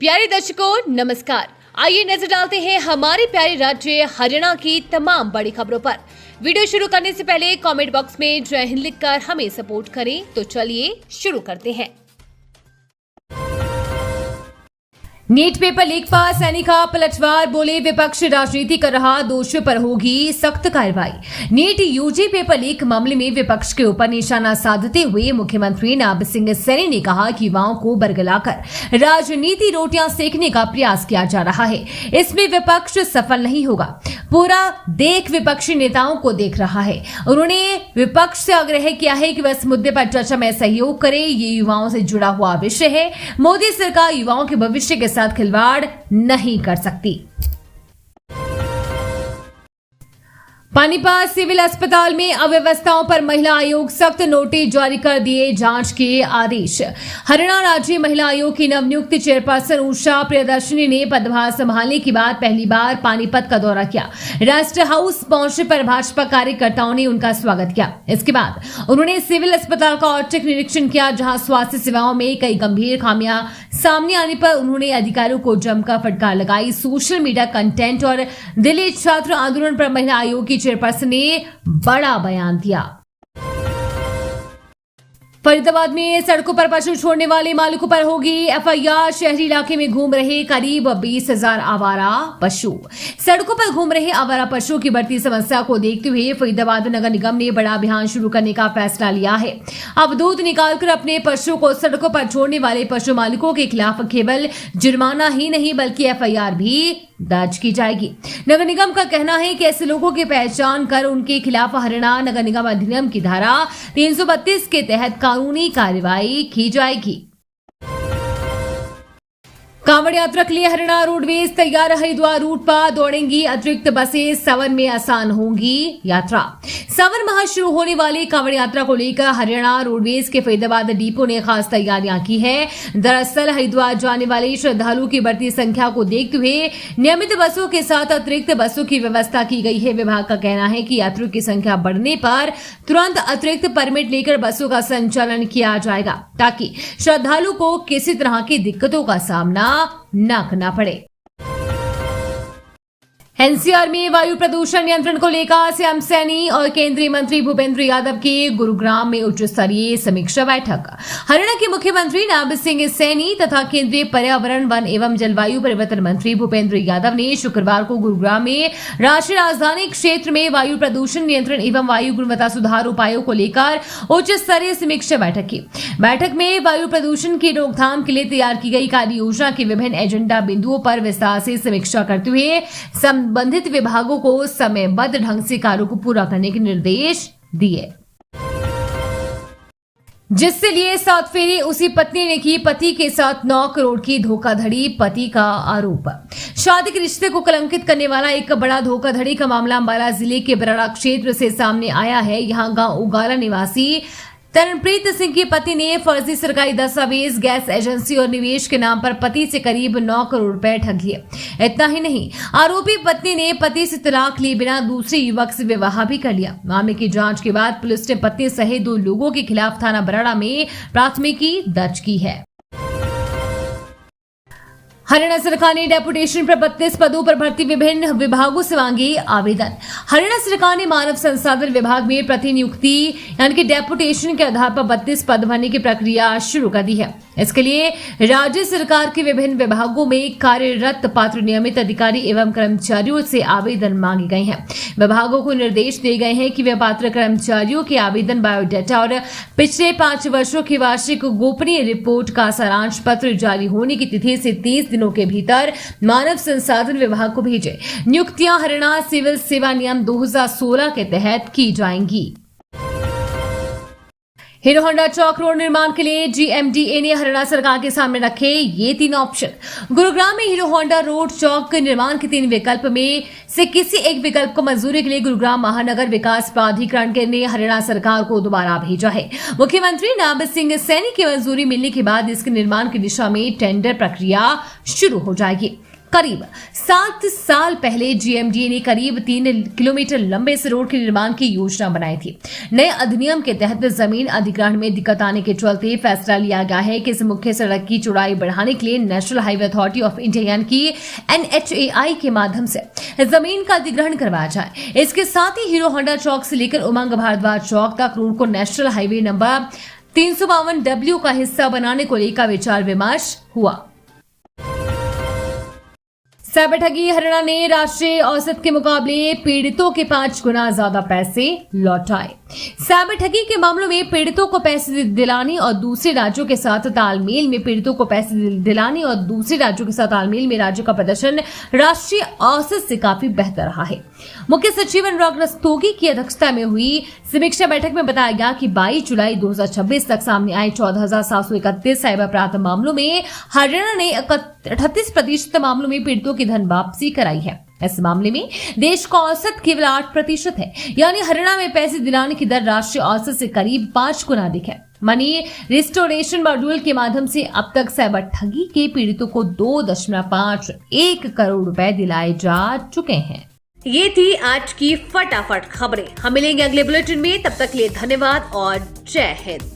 प्यारे दर्शकों नमस्कार। आइए नजर डालते हैं हमारे प्यारे राज्य हरियाणा की तमाम बड़ी खबरों पर। वीडियो शुरू करने से पहले कमेंट बॉक्स में जय हिंद लिखकर हमें सपोर्ट करें। तो चलिए शुरू करते हैं। नीट पेपर लीक पर सैनी का पलटवार, बोले विपक्ष राजनीति कर रहा, दोषियों पर होगी सख्त कार्रवाई। नीट यूजी पेपर लीक मामले में विपक्ष के ऊपर निशाना साधते हुए मुख्यमंत्री नाब सिंह सैनी ने कहा कि युवाओं को बरगलाकर राजनीति रोटियां सेकने का प्रयास किया जा रहा है। इसमें विपक्ष सफल नहीं होगा। पूरा देश विपक्षी नेताओं को देख रहा है। उन्होंने विपक्ष से आग्रह किया है कि वह इस मुद्दे पर चर्चा में सहयोग करे। ये युवाओं से जुड़ा हुआ विषय है। मोदी सरकार युवाओं के भविष्य के साथ खिलवाड़ नहीं कर सकती। पानीपत सिविल अस्पताल में अव्यवस्थाओं पर महिला आयोग सख्त नोटिस जारी कर दिए, जांच के आदेश। हरियाणा राज्य महिला आयोग की नवनियुक्त चेयरपर्सन उषा प्रियदर्शनी ने पदभार संभालने के बाद पहली बार पानीपत का दौरा किया। राष्ट्र हाउस पहुंचने पर भाजपा कार्यकर्ताओं ने उनका स्वागत किया। इसके बाद उन्होंने सिविल अस्पताल का औचक निरीक्षण किया, जहां स्वास्थ्य सेवाओं में कई गंभीर खामियां सामने आने पर उन्होंने अधिकारियों को जमकर फटकार लगाई। सोशल मीडिया कंटेंट और दिल्ली छात्र आंदोलन पर महिला आयोग की चेयरपर्सन ने बड़ा बयान दिया। फरीदाबाद में सड़कों पर पशु छोड़ने वाले मालिकों पर होगी एफआईआर। शहरी इलाके में घूम रहे करीब 20,000 आवारा पशु। सड़कों पर घूम रहे आवारा पशुओं की बढ़ती समस्या को देखते हुए फरीदाबाद नगर निगम ने बड़ा अभियान शुरू करने का फैसला लिया है। अब दूध निकालकर अपने पशुओं को सड़कों पर छोड़ने वाले पशु मालिकों के खिलाफ केवल जुर्माना ही नहीं बल्कि एफआईआर भी दर्ज की जाएगी। नगर निगम का कहना है कि ऐसे लोगों की पहचान कर उनके खिलाफ हरियाणा नगर निगम अधिनियम की धारा 332 के तहत कानूनी कार्रवाई की जाएगी। कांवड़ यात्रा के लिए हरियाणा रोडवेज तैयार। हरिद्वार रूट पर दौड़ेंगी अतिरिक्त बसें। सावन में आसान होगी यात्रा। सावन माह शुरू होने वाली कांवड़ यात्रा को लेकर हरियाणा रोडवेज के फरीदाबाद डिपो ने खास तैयारियां की है। दरअसल हरिद्वार जाने वाले श्रद्धालुओं की बढ़ती संख्या को देखते हुए नियमित बसों के साथ अतिरिक्त बसों की व्यवस्था की गई है। विभाग का कहना है कि यात्रियों की संख्या बढ़ने पर तुरंत अतिरिक्त परमिट लेकर बसों का संचालन किया जाएगा, ताकि श्रद्धालु को किसी तरह की दिक्कतों का सामना न करना पड़े। एनसीआर में वायु प्रदूषण नियंत्रण को लेकर सीएम सैनी और केंद्रीय मंत्री भूपेंद्र यादव की गुरुग्राम में उच्च स्तरीय समीक्षा बैठक। हरियाणा के मुख्यमंत्री नाब सिंह सैनी तथा केंद्रीय पर्यावरण, वन एवं जलवायु परिवर्तन मंत्री भूपेंद्र यादव ने शुक्रवार को गुरुग्राम में राष्ट्रीय राजधानी क्षेत्र में वायु प्रदूषण नियंत्रण एवं वायु गुणवत्ता सुधार उपायों को लेकर उच्च स्तरीय समीक्षा बैठक की। बैठक में वायु प्रदूषण की रोकथाम के लिए तैयार की गई कार्य योजना के विभिन्न एजेंडा बिंदुओं पर विस्तार से समीक्षा करते हुए संबंधित विभागों को समयबद्ध ढंग से कार्यों को पूरा करने के निर्देश दिए। जिससे लिए 7 फेरे उसी पत्नी ने की, पति के साथ 9 करोड़ की धोखाधड़ी, पति का आरोप। शादी के रिश्ते को कलंकित करने वाला एक बड़ा धोखाधड़ी का मामला अंबाला जिले के बराड़ा क्षेत्र से सामने आया है। यहां गांव उगाला निवासी तरणप्रीत सिंह के पति ने फर्जी सरकारी दस्तावेज, गैस एजेंसी और निवेश के नाम पर पति से करीब 9 करोड़ रुपए ठग लिए। इतना ही नहीं, आरोपी पत्नी ने पति से तलाक लिए बिना दूसरे युवक से विवाह भी कर लिया। मामले की जांच के बाद पुलिस ने पत्नी सहित 2 लोगों के खिलाफ थाना बराड़ा में प्राथमिकी दर्ज की है। हरियाणा सरकार ने डेपुटेशन पर 32 पदों पर भर्ती विभिन्न विभागों से मांगे आवेदन। हरियाणा सरकार ने मानव संसाधन विभाग में प्रतिनियुक्ति यानी कि डेपुटेशन के आधार पर 32 पद भरने की प्रक्रिया शुरू कर दी है। इसके लिए राज्य सरकार के विभिन्न विभागों में कार्यरत पात्र नियमित अधिकारी एवं कर्मचारियों से आवेदन मांगे गए हैं। विभागों को निर्देश दिए गए हैं कि वे पात्र कर्मचारियों के आवेदन, बायोडाटा और पिछले 5 वर्षों की वार्षिक गोपनीय रिपोर्ट का सारांश पत्र जारी होने की तिथि से 30 दिनों के भीतर मानव संसाधन विभाग को भेजे। नियुक्तियां हरियाणा सिविल सेवा नियम 2016 के तहत की जाएंगी। हीरो होंडा चौक रोड निर्माण के लिए जीएमडीए ने हरियाणा सरकार के सामने रखे ये 3 ऑप्शन। गुरुग्राम में हीरो होंडा रोड चौक निर्माण के 3 विकल्प में से किसी एक विकल्प को मंजूरी के लिए गुरुग्राम महानगर विकास प्राधिकरण ने हरियाणा सरकार को दोबारा भेजा है। मुख्यमंत्री नाब सिंह सैनी की मंजूरी मिलने के बाद इसके निर्माण की दिशा में टेंडर प्रक्रिया शुरू हो जाएगी। करीब 7 साल पहले जीएमडीए ने करीब 3 किलोमीटर लंबे इस रोड के निर्माण की योजना बनाई थी। नए अधिनियम के तहत जमीन अधिग्रहण में दिक्कत आने के चलते फैसला लिया गया है कि इस मुख्य सड़क की चौड़ाई बढ़ाने के लिए national highway authority of India यानी कि NHAI के माध्यम से जमीन का अधिग्रहण करवाया जाए। इसके साथ ही हीरो होंडा चौक से लेकर उमंग भारद्वाज चौक तक रोड को नेशनल हाईवे नंबर 352W का हिस्सा बनाने को लेकर विचार विमर्श हुआ। साइबर ठगी हरियाणा ने राष्ट्रीय औसत के मुकाबले पीड़ितों के 5 गुना ज्यादा पैसे लौटाए। साइबर ठगी के मामलों में पीड़ितों को पैसे दिलाने और दूसरे राज्यों के साथ तालमेल में राज्य का प्रदर्शन राष्ट्रीय औसत से काफी बेहतर रहा है। मुख्य सचिव अनुराग रस्तोगी की अध्यक्षता में हुई समीक्षा बैठक में बताया गया कि 22 जुलाई 2026 तक सामने आए 14,731 साइबर अपराध मामलों में हरियाणा ने 38% मामलों में पीड़ितों की धन वापसी कराई है। इस मामले में देश का औसत केवल 8% है, यानी हरियाणा में पैसे दिलाने की दर राष्ट्रीय औसत से करीब 5 गुना अधिक है। मनी रिस्टोरेशन मॉड्यूल के माध्यम से अब तक साइबर ठगी के पीड़ितों को 2.51 करोड़ रुपए दिलाए जा चुके हैं। ये थी आज की फटाफट खबरें। हम मिलेंगे अगले बुलेटिन में, तब तक के लिए धन्यवाद और जय हिंद।